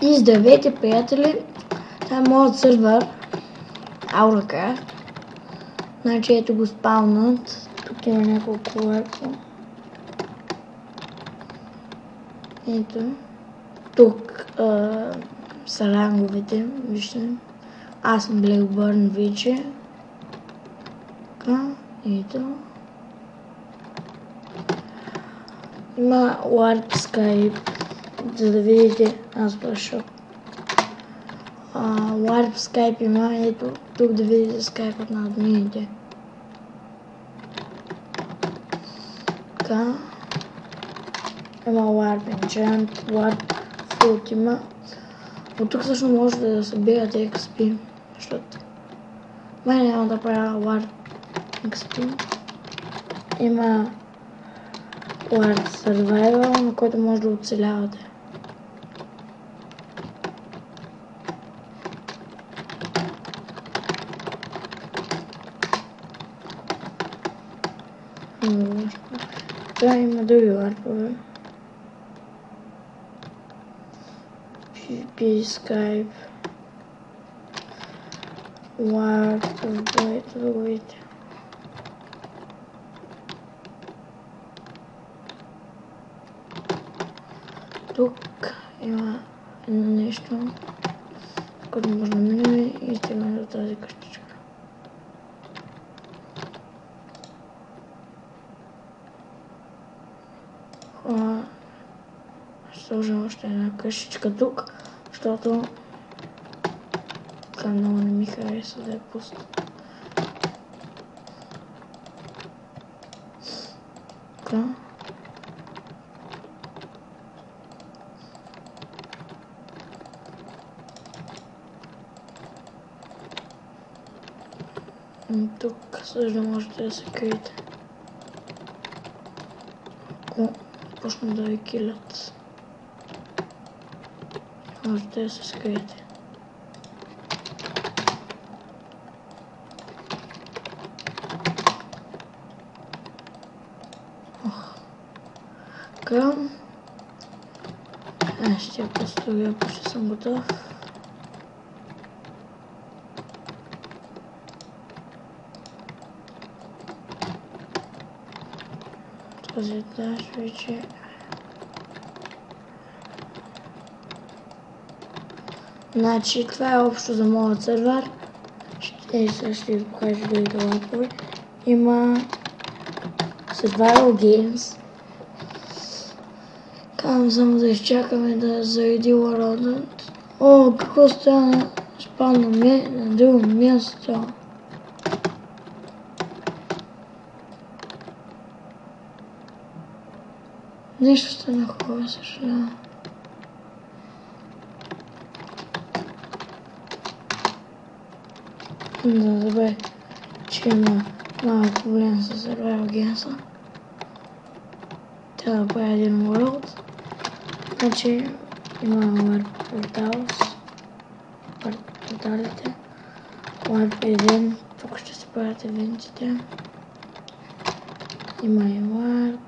И здравейте, приятели! Това е моят сървър Auracraft. Значи ето го спаунат. Тук има няколко лайка. Ето. Тук са ранговете. Вижте. Аз съм Blackburn вече. Така. Ето. Има Warp Skype. За да видите, аз бъдъл Warp Skype има, ето тук да видите скайпът на админите. Така. Има Warp Enchant, Warp Food има. От тук също можете да събирате XP, защото май няма да правя Warp XP. Има Warp Survival, на който може да оцелявате. Да, има други варпове. PvP, Skype, Warp, ето да го видите. Тук има едно нещо, което може да минем и стигнем до тази къщичка. Ще сложим още една къщичка тук, защото така много не ми хареса да е пусто. Така. И тук също можете да се криете. Ако почнат да ви килят, можете да се скриете. Така. Ще я построя, ако ще съм готов. Този етаж вече. Значи това е общо за моят сървър. Ще ви покажа другите лайкове. Има Survival Games. Казвам само да изчакаме да зареди лородът. О, какво стана? Спадна на друго място. Нещо стана хубаво съжалявам. Да забравя, че има малък проблем с Survival Games. Трябва да правя един world. Значи има Warp Portals. Порталите. Warp 1. Тук ще се правят евентите. Има и Warp.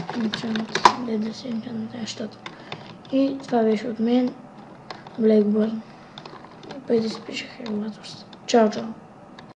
Enchant. Да се enchant нещата. И това беше от мен. Blackburn. Преди си пишех регулаторство. Чао, чао!